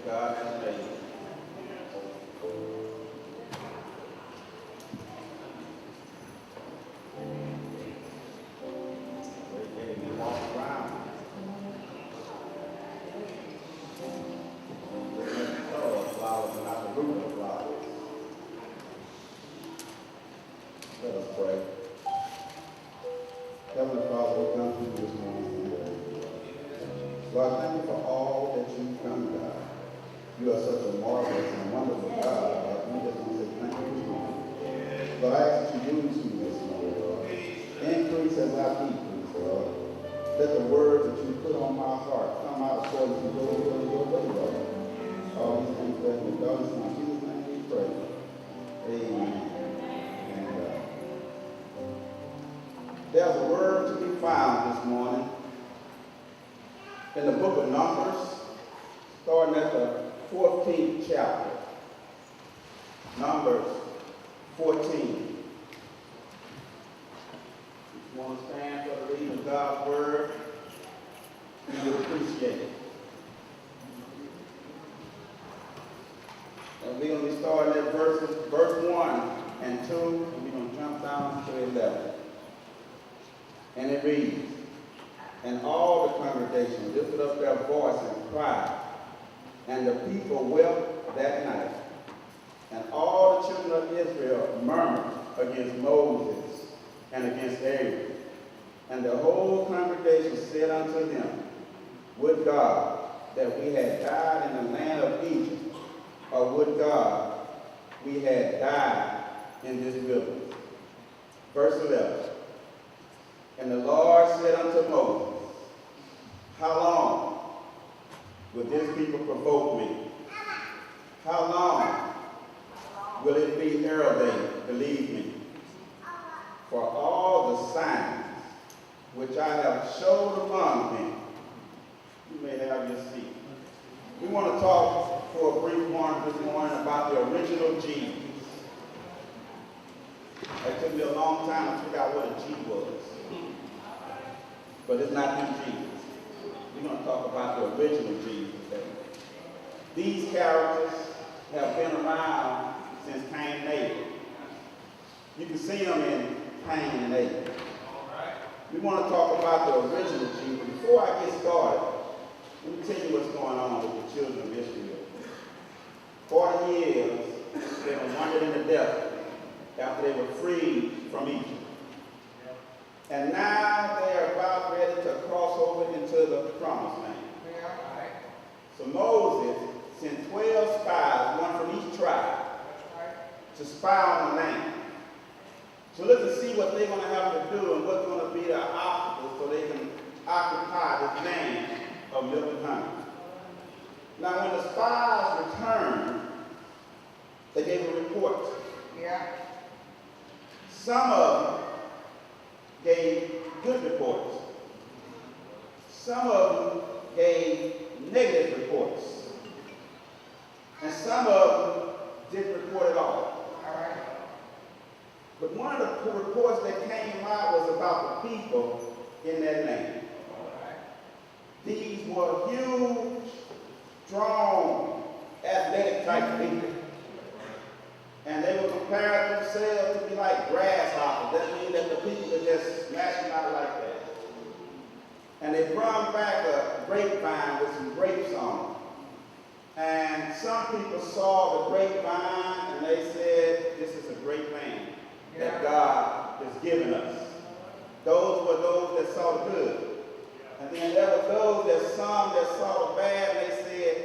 God has made. We walk around. Looking at the color of flowers and not the root of flowers. Let us pray. Heavenly Father, we come to you this morning today. Lord, thank you for all that you've done, God. You are such a marvelous and wonderful God. Lord, we just want to say thank you this morning. Lord, I ask that you use me this morning, Lord. Increase as I decrease, Lord. Let the words that you put on my heart come out according to your will and your way, Lord. All these things that we've done in Jesus' name we pray. Amen. And there's a word to be found this morning in the book of Numbers, starting at the 14th chapter. Numbers 14. If you want to stand for the reading of God's word, we would appreciate it. And we're going to be starting at verse 1 and 2, and we're going to jump down to 11. And it reads, "And all the congregation lifted up their voice and cried, and the people wept that night. And all the children of Israel murmured against Moses and against Aaron. And the whole congregation said unto him, Would God that we had died in the land of Egypt, or would God we had died in this wilderness?" Verse 11. "And the Lord said unto Moses, How long will this people provoke me? How long will it be ere they believe me? For all the signs which I have showed among them." You may have your seat. We want to talk for a brief moment this morning about the original Jesus. It took me a long time to figure out what a G was. But it's not this Jesus. We're going to talk about the original Jesus. These characters have been around since Cain and Abel. You can see them in Cain and Abel. We want to talk about the original Jesus. Before I get started, let me tell you what's going on with the children of Israel. 40 years they were wandered in the desert after they were freed from Egypt. And now they are about ready to cross over into the promised land. So Moses sent 12 spies, one from each tribe, to spy on the land. So look and see what they're going to have to do and what's going to be the obstacles so they can occupy this land of milk and honey. Now when the spies returned, they gave a report. Some of them gave good reports. Some of them gave negative reports. And some of them didn't report at all. But one of the reports that came out was about the people in that land. These were huge, strong, athletic type people. And they would compare themselves to be like grasshoppers. That means that the people could just smash them out like that. And they brought back a grapevine with some grapes on it. And some people saw the grapevine and they said, this is a great land that God has given us. Those were those that saw the good. And then there were those that saw the bad, and they said,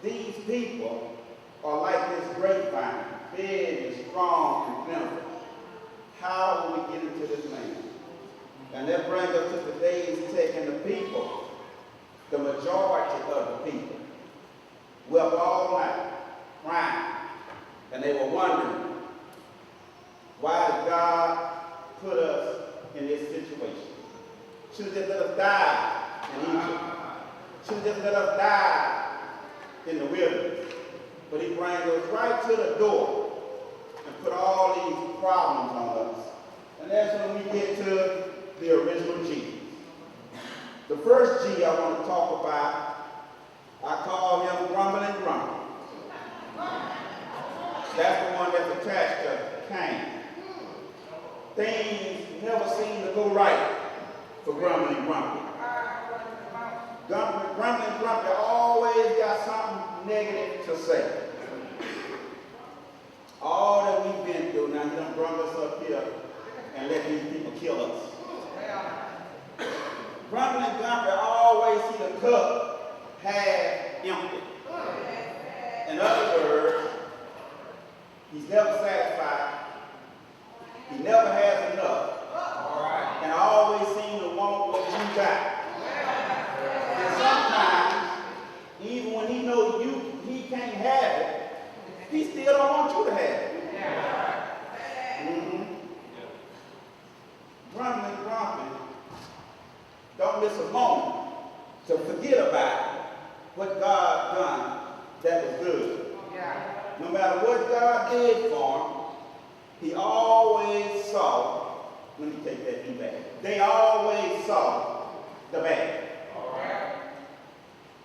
these people are like this grapevine, big and strong and plentiful. How will we get into this land? And that brings us to today's text. And the people, the majority of the people, wept all night, crying. And they were wondering, why did God put us in this situation? Should have just let us die in Egypt. Should have just let us die in the wilderness. But he brings us right to the door and put all these problems on us. And that's when we get to the original Jesus. The first G I want to talk about I call him grumbling grumpy. That's the one that's attached to Cain. Things never seem to go right for grumbling grumpy. Grumbling grumpy always got something negative to say. All that we've been through, now he done brought us up here and let these people kill us. Grumbling grumpy always see the cup half empty. In other words, he's never satisfied. He never has enough. And always seems to want what you got. And sometimes, even when he knows he can't have it, he still don't want you to have it. Grumbling grumpy don't miss a moment to forget about what God done that was good. No matter what God did for him, he always saw, let me take that E back. They always saw the bad.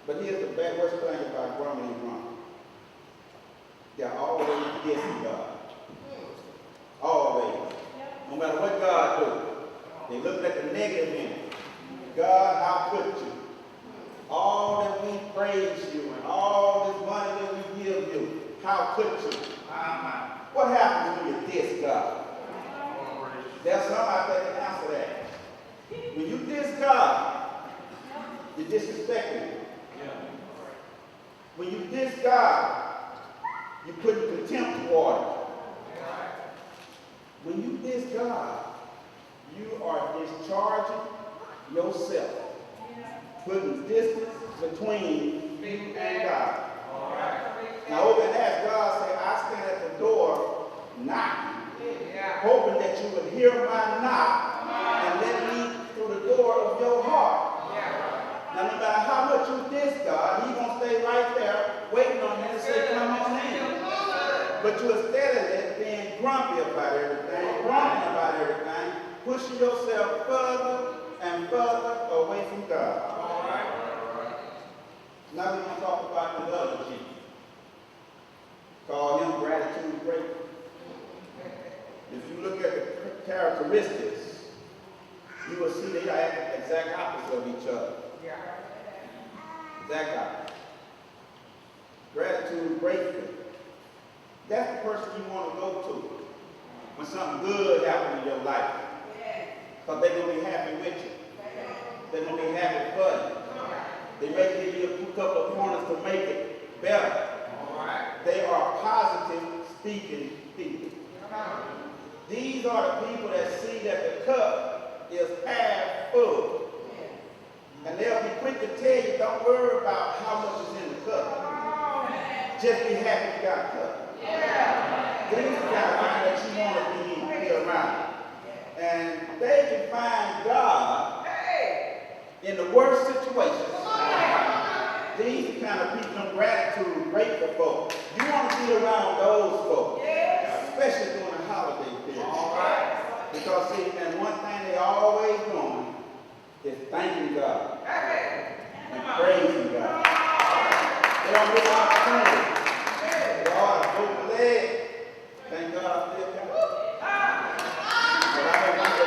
But here's the worst thing about grumbling and grumpy. They're always dissing God. Always. No matter what God do, they look at the negative in it. God, how could you? All that we praise you and all this money that we give you, how could you? What happens when you diss God? There's somebody that can answer that. When you diss God, you're disrespecting him. When you diss God, you put contempt toward him. When you diss God, you are discharging yourself, putting distance between you and God. Now over in that, God said, I stand at the door knocking, hoping that you would hear my knock and let me through the door of your heart. Now no matter how much you diss God, he's going to stay right there waiting on you to say, come on in. But you instead of it being grumpy about everything, grumbling about everything, pushing yourself further and further away from God. Now we're going to talk about the other G. Call him gratitude grateful. If you look at the characteristics, you will see they are exact opposite of each other. Exact opposite. Gratitude grateful. That's the person you want to go to when something good happens in your life. Because they're going to be happy with you. They're going to be happy for you. They may give you a couple of pointers to make it better. They are positive speaking people. These are the people that see that the cup is half full. And they'll be quick to tell you, don't worry about how much is in the cup. Just be happy you got a cup. These are the kind of people that you want to be around. And they can find God in the worst situations. These are the kind of people, gratitude, grateful folk. You want to be around those folk, especially during the holiday period. Because see, and one thing they always doing is thanking God and praising God. They don't get an opportunity. God, I broke my leg. Thank God I still got it. But I don't want to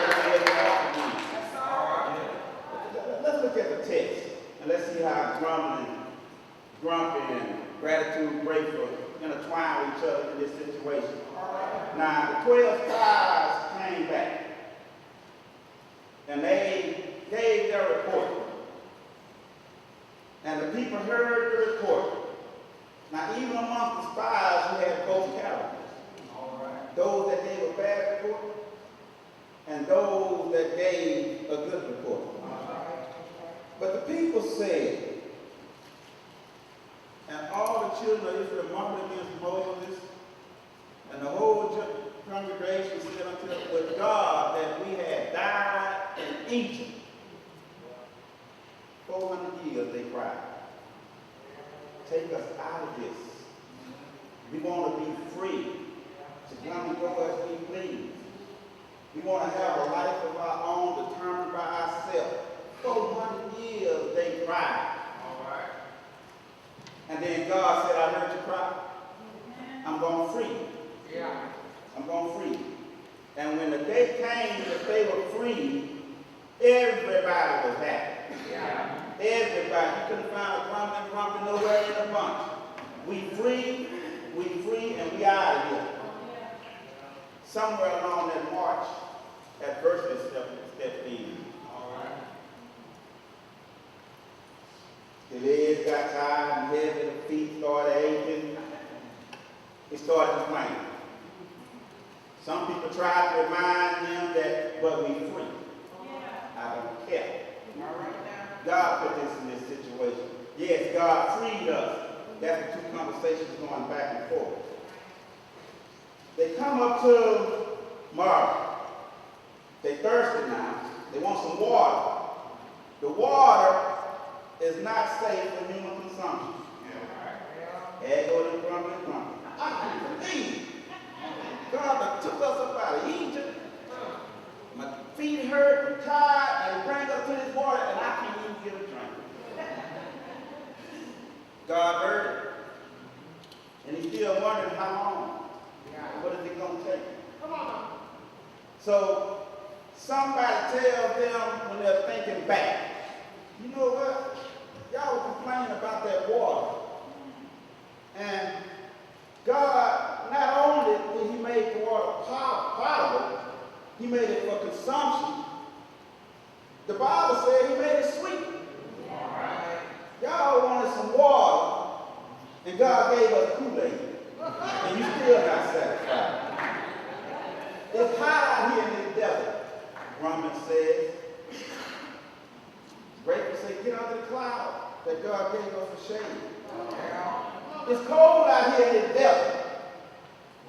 let's look at the text and let's see how grumpy and gratitude, grateful intertwine with each other in this situation. Now, the 12 spies came back and they gave their report. And the people heard the report. Now, even amongst the spies, you had both characters. Those that gave a bad report and those that gave a good report. But the people said, and all the children of Israel murmured against Moses, and the whole congregation said unto them, with God that we had died in Egypt. 400 years they cried. Take us out of this. We want to be free to come and go as we please. We want to have a life of our own, determined by ourselves. 400 years they cried. they came that they were free, everybody was happy. Yeah. Everybody. You couldn't find a grumpy nowhere in the bunch. We free, and we out of here. Somewhere along that march, adversity stepped in. All right. The legs got tired and heavy, the feet started aching. He started complaining. Some people tried to remind him that, but we free. I don't care. God put this in this situation. Yes, God freed us. That's the two conversations going back and forth. They come up to Mark. They thirsty now. They want some water. The water is not safe for human consumption. There go the grumbling. I can't believe God that took us up out of Egypt. My feet hurt and tired, and bring us to this water, and I can't even get a drink. God heard it. And he's still wondering how long. What is it going to take? Come on. So somebody tells them when they're thinking back, you know what? Y'all were complaining about that water. And God, not only did he make the water potable, he made it for consumption. The Bible said he made it sweet. Y'all wanted some water, and God gave us Kool-Aid. And you still not satisfied. It's hot out here in this desert, Romans says. Grateful say, get under the cloud that God gave us for shade. It's cold out here in this desert.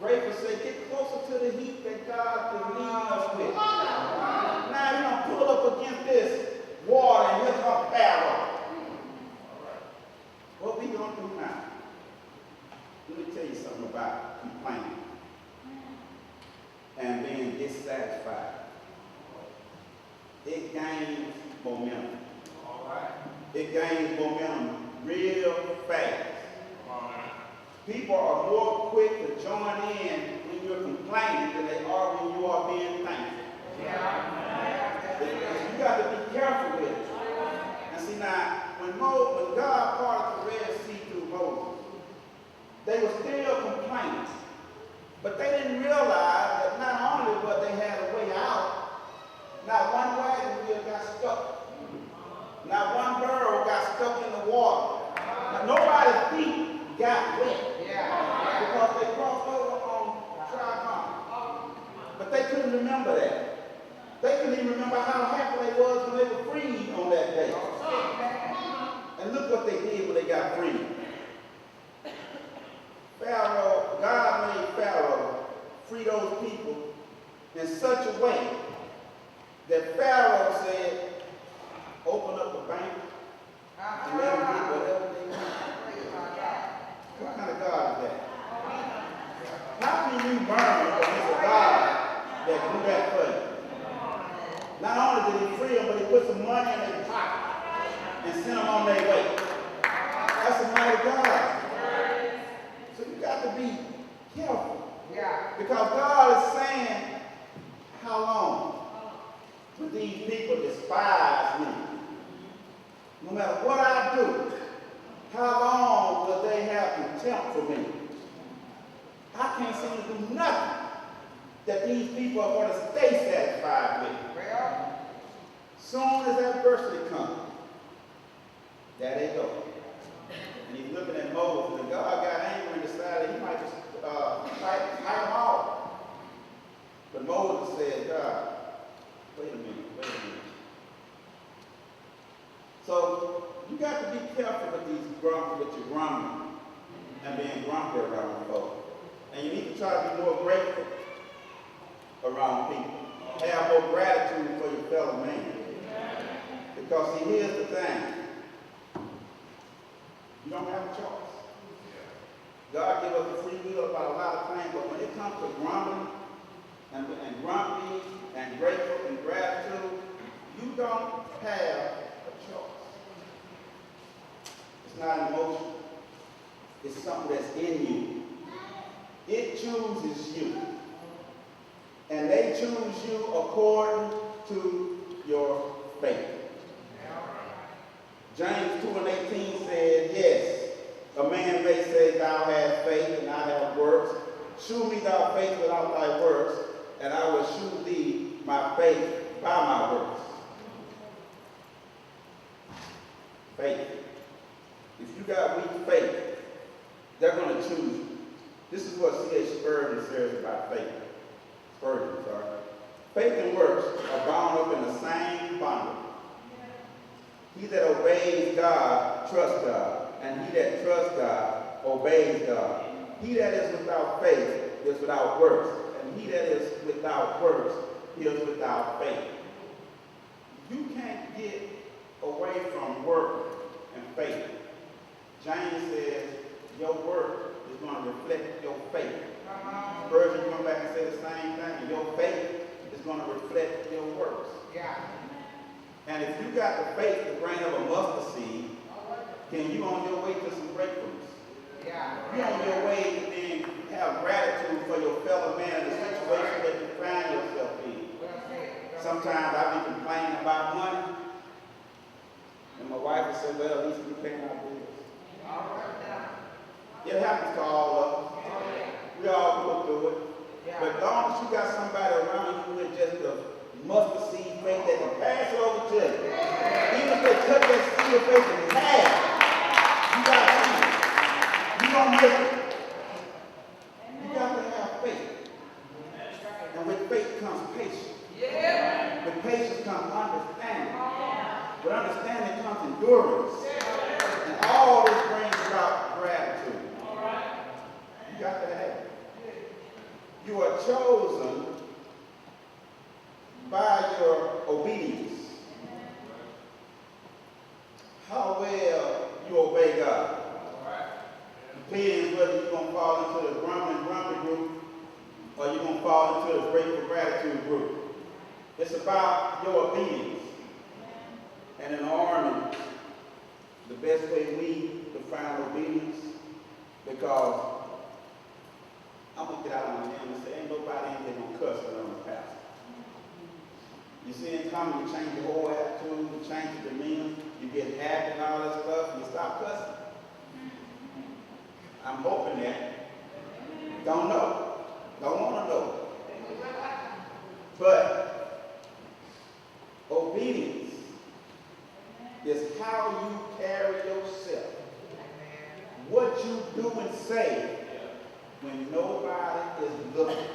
Grateful say, get closer to the heat that God is leading us with. Now you don't pull up against this water and here comes Pharaoh. What we gonna do now? Let me tell you something about complaining and being dissatisfied. It gains momentum. All right. It gains momentum real fast. People are more quick to join in when you're complaining than they are when you are being thankful. You got to be careful with it. And see now, when God parted the Red Sea through Moses, they were still complaining. But they didn't realize that not only were they had a way out, not one wagon wheel got stuck. Not one barrel got stuck in the water. Now, nobody's feet got wet. Because they crossed over on dry ground. But they couldn't remember that. They couldn't even remember how happy they was when they were freed on that day. And look what they did when they got freed. Pharaoh, God made Pharaoh free those people in such a way that Pharaoh said, open up the bank and let them get whatever they want. What kind of God is that? How can you murmur against a God that do that for you? Not only did he free them, but he put some money in their pocket and sent them on their way. That's a mighty God. So you got to be careful. Because God is saying, how long will these people despise me? No matter what I do, how long will they have contempt for me? I can't seem to do nothing that these people are going to stay satisfied with. Soon as adversity comes, there they go. And he's looking at Moses, and God got angry and decided he might just fight them off. But Moses said, God, wait a minute. So you got to be careful with these grumpy, with your grumbling and being grumpy around folks. And you need to try to be more grateful around people. Have more gratitude for your fellow man. Because see, here's the thing. You don't have a choice. God gave us a free will about a lot of things, but when it comes to grumbling and grumpy and grateful and gratitude, you don't have a choice. It's not an emotion. It's something that's in you. It chooses you. and they choose you according to your faith. James 2:18 said, yes, a man may say, thou hast faith and I have works. Shew me thy faith without thy works, and I will shew thee my faith by my works. Faith. If you got weak faith, they're going to choose you. This is what C.H. Spurgeon says about faith. Faith and works are bound up in the same bundle. He that obeys God trusts God, and he that trusts God obeys God. He that is without faith is without works, and he that is without works is without faith. You can't get away from work and faith. James says your work is going to reflect your faith. Spurgeon come back and say the same thing. Your faith is going to reflect your works. Yeah. And if you got the faith, the grain of a mustard seed, then you on your way to some breakthroughs. Yeah. You on your way to then have gratitude for your fellow man in the situation that you find yourself in. Sometimes I be complaining about money, and my wife will say, well, at least we pay our bills. It happens to all of us. We all go through it. But as long as you got somebody around you with just the mustard seed faith that can pass it over to you, even if they cut that seed of faith in half, you got to see it. You don't make it. You got to have faith. And with faith comes patience. With patience comes understanding. With understanding comes endurance. And all this brings about gratitude. You got to have it. You are chosen by your obedience. How well you obey God. Depends whether you're going to fall into the grumbling group or you're going to fall into the grateful gratitude group. It's about your obedience. And in the Army, the best way we define obedience, because I'm going to get out on the limb and say, ain't nobody in here going to cuss when I'm a pastor. You see it coming, you change your whole attitude, you change your demeanor, you get happy and all that stuff, and you stop cussing. I'm hoping that. Don't know. Don't want to know. But obedience is how you carry yourself. What you do and say when nobody is looking.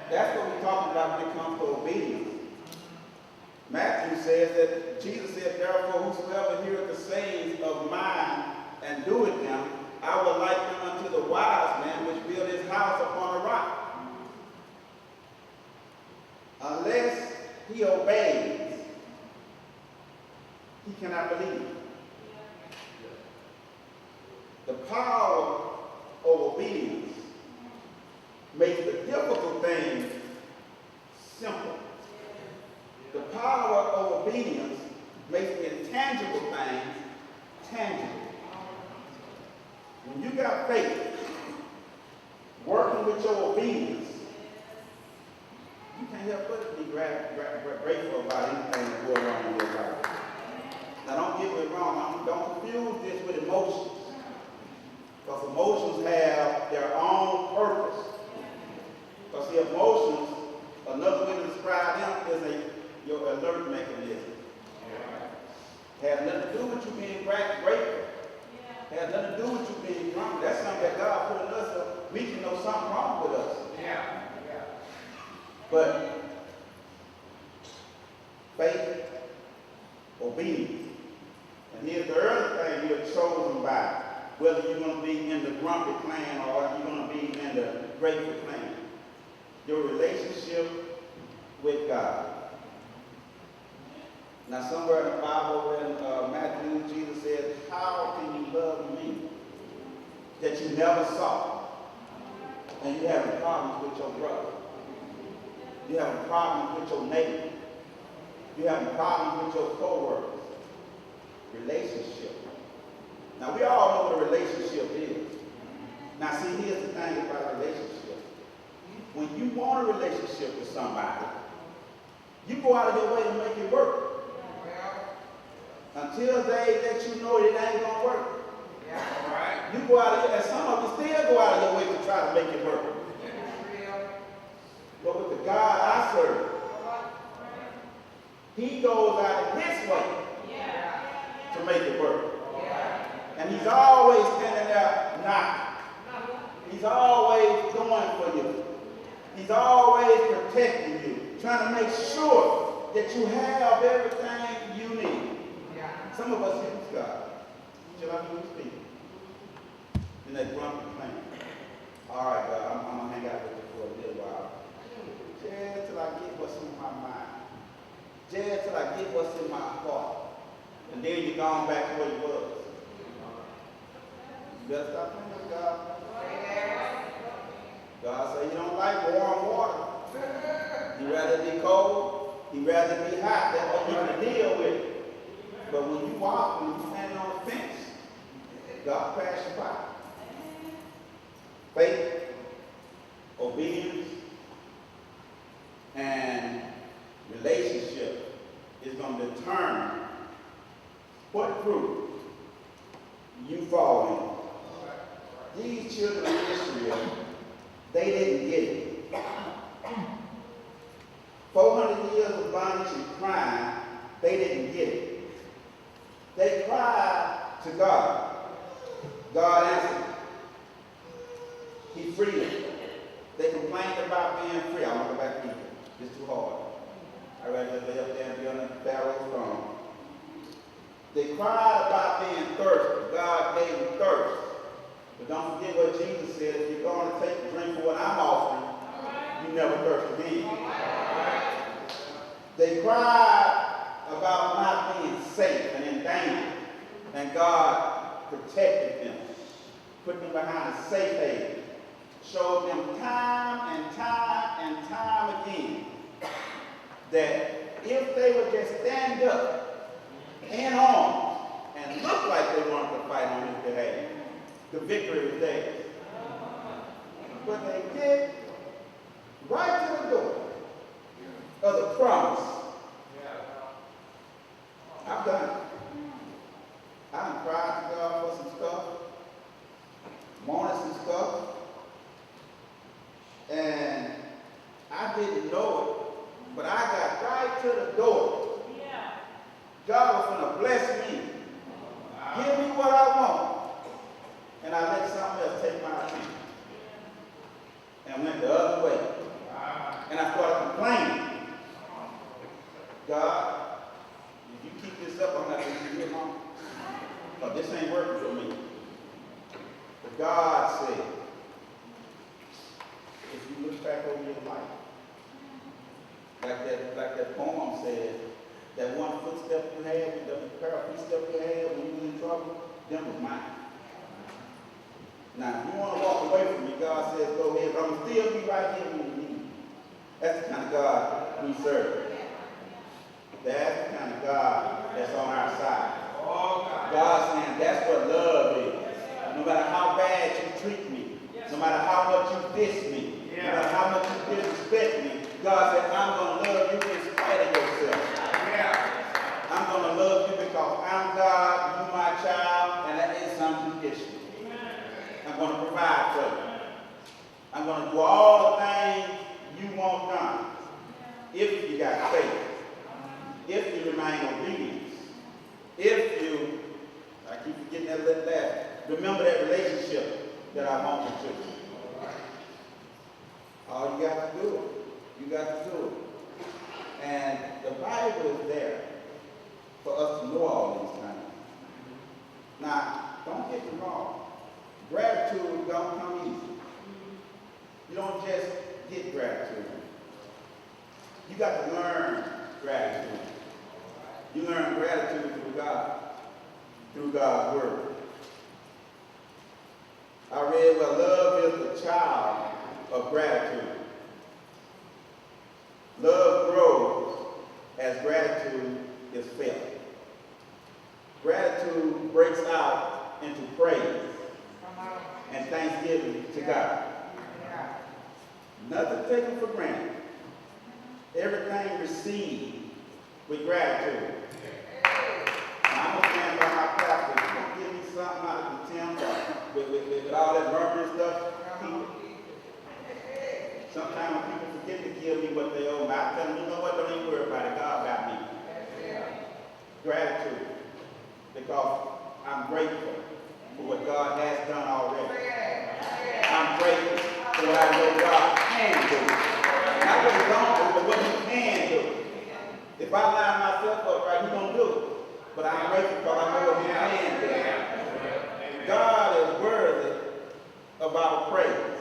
That's what we're talking about when it comes to obedience. Matthew says that Jesus said, therefore, whosoever heareth the sayings of mine and doeth them, I will liken them unto the wise man which built his house upon a rock. Unless he obeys, he cannot believe. The power of obedience makes the difficult things simple. The power of obedience makes the intangible things tangible. When you got faith, working with your obedience, you can't help but be grateful about anything that's going on in your life. Now don't get me wrong, don't confuse this with emotions. Because emotions have their own purpose. Because the emotions, another way to describe them is your alert mechanism. Has nothing to do with you being grateful. Has nothing to do with you being grumpy. That's something that God put in us so we can know something wrong with us. But faith, obedience. And here's the early thing you're chosen by. Whether you're going to be in the grumpy clan or you're going to be in the grateful clan. Your relationship with God. Now somewhere in the Bible in Matthew, Jesus said, how can you love me that you never saw? And you have problems with your brother. You have problems with your neighbor. You have problems with your co-workers. Relationship. Now, we all know what a relationship is. Now, see, here's the thing about a relationship. when you want a relationship with somebody, you go out of your way to make it work. Until they let you know it ain't going to work. You go out of your, and some of you still go out of your way to try to make it work. But with the God I serve, he goes out of his way to make it work. And he's always standing there knocking. He's always going for you. He's always protecting you, trying to make sure that you have everything you need. Some of us use God. Shall I use people? And they grumpy plan. All right, God, I'm going to hang out with you for a little while. Just till I get what's in my mind. Just till I get what's in my heart. And then you're gone back to where you was. You better stop playing with God. God said you don't like warm water. He'd rather be cold. He'd rather be hot. That's what you can deal with. But when you walk, when you stand on the fence, God pass you by. Faith, obedience, and relationship is going to determine what group you fall in. These children of Israel, they didn't get it. 400 years of bondage and crime, they didn't get it. They cried to God. God answered. He freed them. They complained about being free. I want to go back to Egypt. It's too hard. I'd rather lay up there and be on the Pharaoh's throne. They cried about being thirsty. God gave them thirst. But don't forget what Jesus said. If you're going to take a drink for what I'm offering, you never thirst again. They cried about not being safe and in danger. And God protected them, put them behind a safe haven, showed them time and time again that if they would just stand up in arms and look like they wanted to fight on his behalf, the victory was theirs. But they get right to the door of the promise. I've done it. I done cried to God for some stuff, wanted some stuff, and I didn't know it, but I got right to the door. God was going to bless me, give me what I want, and I let something else take my attention, and went the other way. And I started complaining. God, if you keep this up, I'm not going to get home. But this ain't working for me. But God said, if you look back over your life, like that poem said, that one footstep you had, the pair of footsteps you had when you was in trouble, them was mine. Now, if you want to walk away from me, God says, go ahead, but I'm going to still be right here when you need me. That's the kind of God we serve. That's the kind of God that's on our side. God's saying that's what love is. No matter how bad you treat me, no matter how much you diss me, no matter how much you disrespect me, God said, I'm going to love you in spite of yourself. I'm going to love you because I'm God, you my child, and that is some condition. I'm going to provide for you. I'm going to do all the things you want done. If you got faith, if you remain obedient, if you, I keep forgetting that little last, remember that relationship that I want you to. All you got to do it. You got to do it. And the Bible is there for us to know all these things. Now, don't get me wrong. Gratitude don't come easy. You don't just get gratitude. You got to learn gratitude. You learn gratitude through God, through God's word. I read where love is the child of gratitude. Love grows as gratitude is felt. Gratitude breaks out into praise and thanksgiving to God. Nothing taken for granted. Everything received with gratitude. I'm going to stand by my pastor. If you don't give me something out of contempt with all that murder and stuff, sometimes when people forget to give me what they owe me, I tell them, you know what, don't even worry about it. God got me. Gratitude. Because I'm grateful for what God has done already. I'm grateful for what I know God can do. Not what He's going to do, but what He can do. If I line myself up right, He's going to do it. But I'm grateful because I know what He can do. God is worthy of our praise.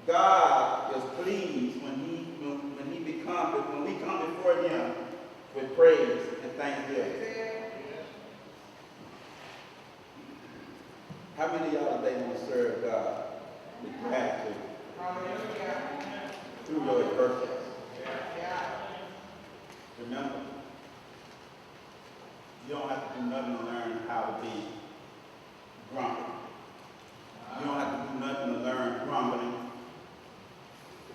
God is pleased when we come before Him with praise and thanksgiving. How many of y'all today want to serve God with gratitude through your adversities? Remember, you don't have to do nothing to learn how to be grumpy. You don't have to do nothing to learn grumbling.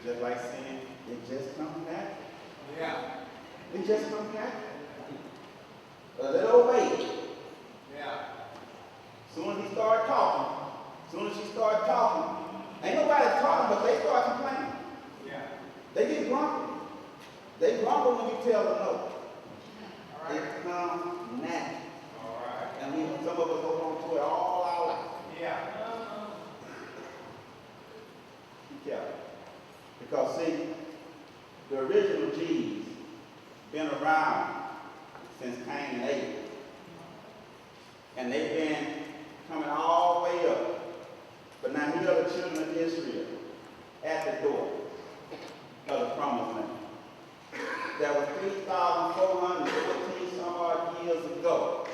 Just like saying, it just comes back. Yeah. It just comes back. A little baby. Yeah. Soon as he started talking, soon as she started talking, ain't nobody talking, but they start complaining. Yeah. They get grumpy. They grumble when you tell them no. Right. It comes natural. All right. And some of us hold on to it all our life. Yeah. Be careful. Because see, the original G's been around since Cain and Abel. And they've been coming all the way up. But now here are the children of Israel at the door of the promised land. That was 3,414 some odd years ago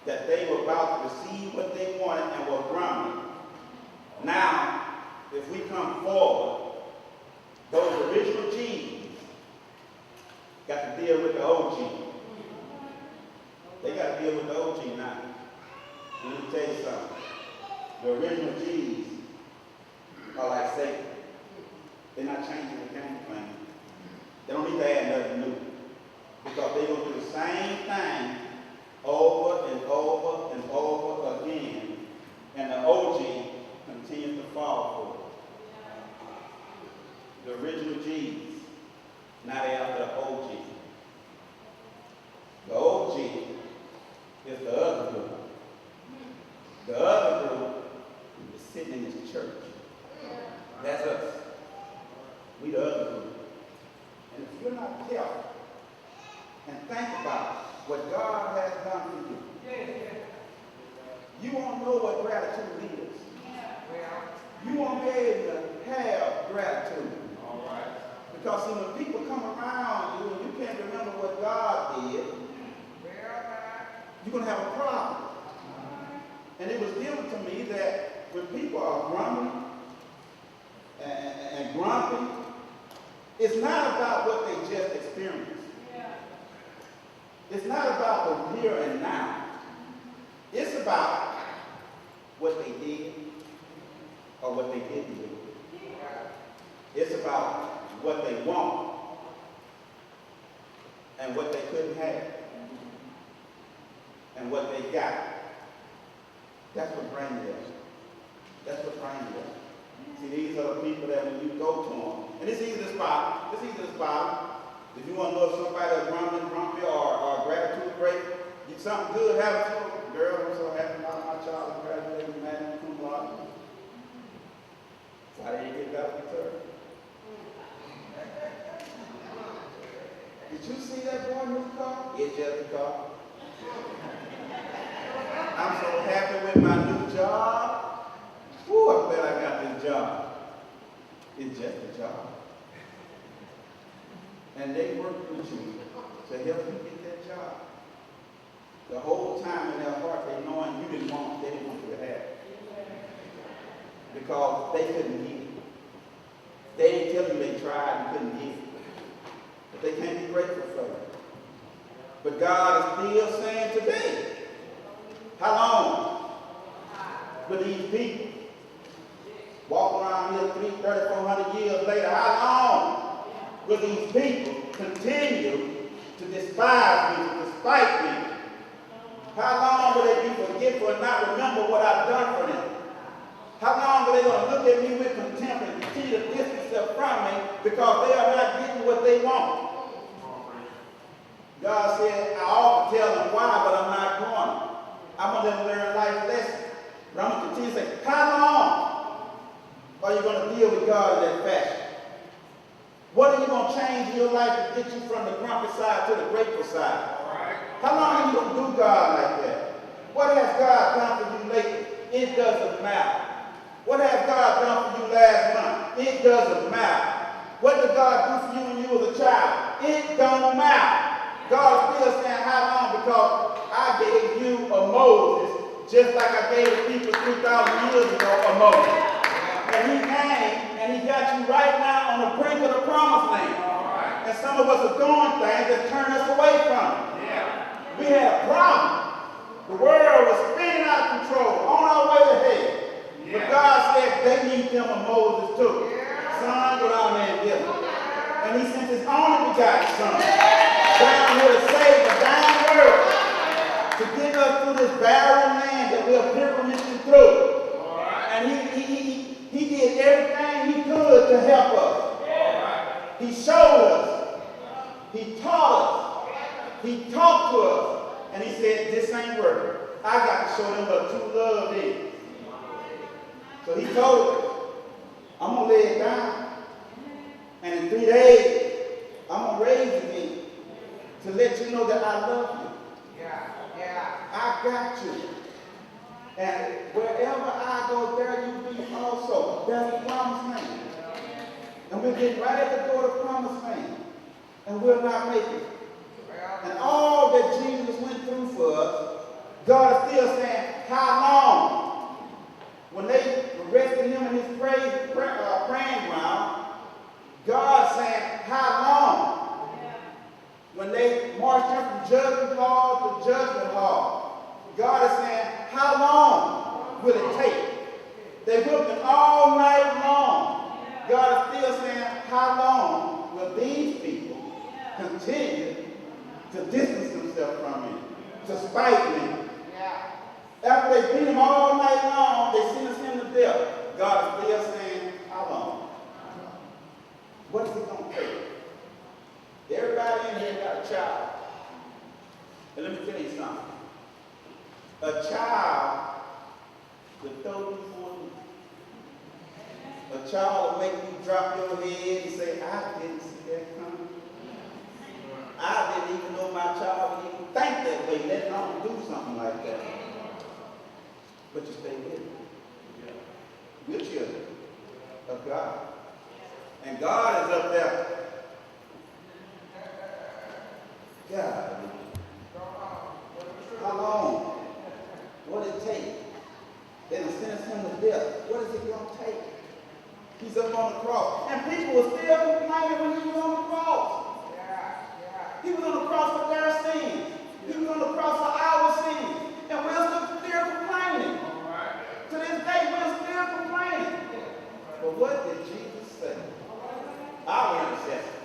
that they were about to receive what they wanted and were grumbling. Now, if we come forward, those original G's got to deal with the OG. They got to deal with the OG now. Let me tell you something. The original G's are like Satan. They're not changing the game plan. They don't need to add nothing new. Because they're going to do the same thing over and over and over again. And the OG continues to fall for it. The original G's, now they after the OG. The OG is the other group. The other group is sitting in this church. That's us. We the other group. And if you're not careful and think about what God has done for you, you won't know what gratitude is. You won't be able to have gratitude. All right. Because see, when people come around you and you can't remember what God did, you're going to have a problem. And it was given to me that when people are grumbling and grumpy, it's not about what they just experienced. It's not about the here and now. It's about what they did or what they didn't do. It's about what they want and what they couldn't have and what they got. That's what brain does. That's what brain does. See, these are the people that when you go to them, and it's easy to spot. It's easy to spot. If you want to know if somebody is grumbling, grumpy, or gratitude grateful, something good happens to them. Girl, I'm so happy about my child is graduating, man, cum laude. Why did you get that return? Did you see that boy new car? It's just a car. I'm so happy with my new job. Woo, I'm glad I got this job. It's just a job. And they work with you to help you get that job. The whole time in their heart, they knowing you didn't want you to have it. Because they couldn't get it. They didn't tell you they tried and couldn't get it. But they can't be grateful for it. But God is still saying today, how long will these people walk around around here 400 years later. How long will these people continue to despise me, to despite me? How long will they be forgetful and not remember what I've done for them? How long are they going to look at me with contempt and continue to distance themselves from me because they are not getting what they want? God said, I ought to tell them why, but I'm not going. I want them to learn life lessons. But I'm going to continue to say, how long are you going to deal with God in that fashion? What are you going to change in your life to get you from the grumpy side to the grateful side? How long are you going to do God like that? What has God done for you lately? It doesn't matter. What has God done for you last month? It doesn't matter. What did God do for you when you was a child? It don't matter. God is still saying how long, because I gave you a Moses just like I gave the people 3,000 years ago a Moses. And he came and he got you right now on the brink of the promised land. And some of us are doing things that turn us away from it. We had a problem. The world was spinning out of control, on our way to hell. But God said they need them a Moses too. Son, go down there and get them. And he sent his only begotten son down here to save the dying world, to get us through this barren land that we're pilgrimaging through. And he did everything he could to help us. He showed us. He taught us. He talked to us. And he said, this ain't working. I got to show them what true love is. So he told us, I'm going to lay it down. And in 3 days, I'm going to raise it again to let you know that I love you. I got you. And wherever I go, there you be also. That's the promised land. And we're getting right at the door of the promised land. And we're not making it. And all that Jesus went through for us, God is still saying, how long? When they arrested him in his praying ground, God saying, how long? When they marched him from judgment hall to judgment hall, God is saying, how long will it take? They whipped him all night long. God is still saying, how long will these people continue to distance themselves from me, to spite me? After they beat him all night long, they sentenced him to death. God is still saying, how long? What is it going to take? Everybody in here got a child. And let me tell you something. A child will throw you for you. A child will make you drop your head and say, I didn't see that coming. I didn't even know my child would even think that way, let alone do something like that. But you stay with it. We're children of God. And God is up there. God. How long? What did it take? Then to sentence him to death. What is it going to take? He's up on the cross. And people were still complaining when he was on the cross. He was on the cross for their sins. He was on the cross for our sins. And we're still complaining. To this day, we're still complaining. But what did Jesus say? Our intercessor,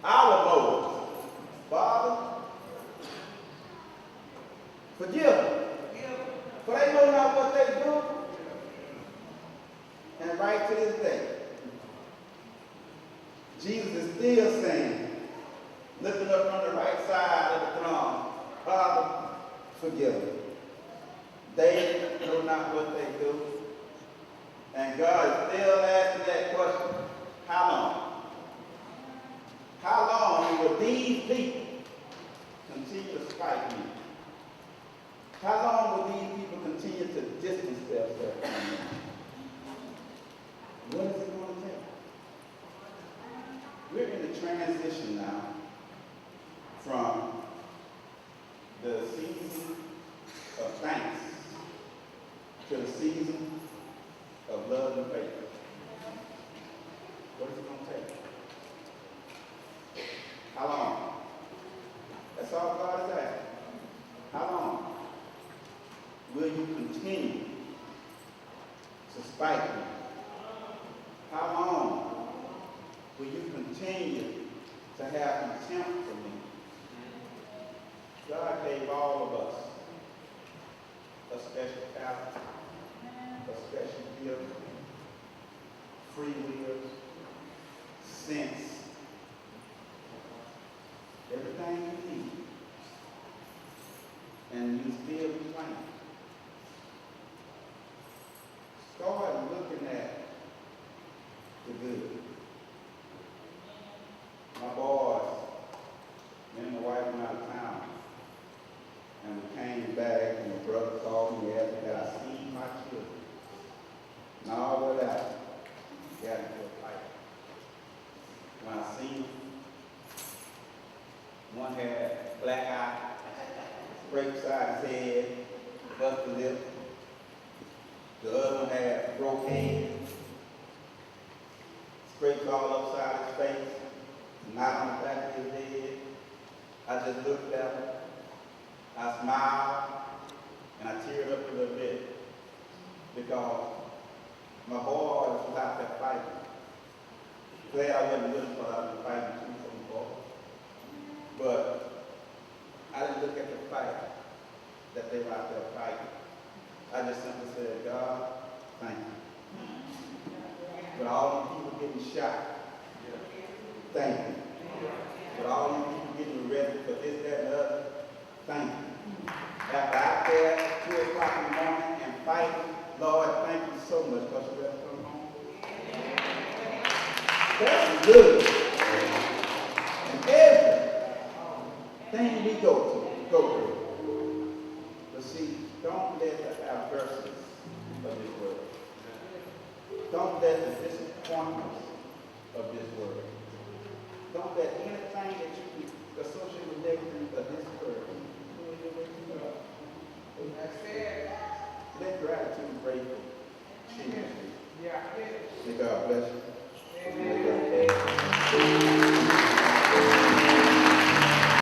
our Moses. Father, forgive them. For they know not what they do. And right to this day, Jesus is still saying, lifting up on the right side of the throne, Father, forgive them. They know not what they do. And God is still asking that question, how long? How long will these people continue to spite me? How long will these people continue to distance themselves from me? What is it going to take? We're in the transition now from the season of thanks to the season of love and faith. What is it going to take? How long? That's all God is asking. How long will you continue to spite me? continue to have contempt for me. God gave all of us a special talent, a special gift, free will, sense, everything you need. And you still be playing. Start looking at the good. My boys, me and my wife went out of town. And we came back and my brother called me and asked me had I seen my children. And all of that got into a fight. When I seen them, one had black eye, scraped side his head, busted lip. The other one had broke hands, scrapes all upside his face, knot on the back of his head. I just looked at him, I smiled, and I teared up a little bit because my boys was out there fighting. Glad I wasn't looking for them fighting too for my boys. But I didn't look at the fight that they were out there fighting. I just simply said, God, thank you. With all these people getting shot, thank you. With all these people getting arrested for this, that, and the other, thank you. After out there at 2 o'clock in the morning and fighting, Lord, thank you so much because you let us come home. That's good. And everything we go through. But see, don't let the adversities of this world, don't let the disappointments of this world, don't let anything that you associate with negative of this world, let gratitude break you. Yeah. May God bless you.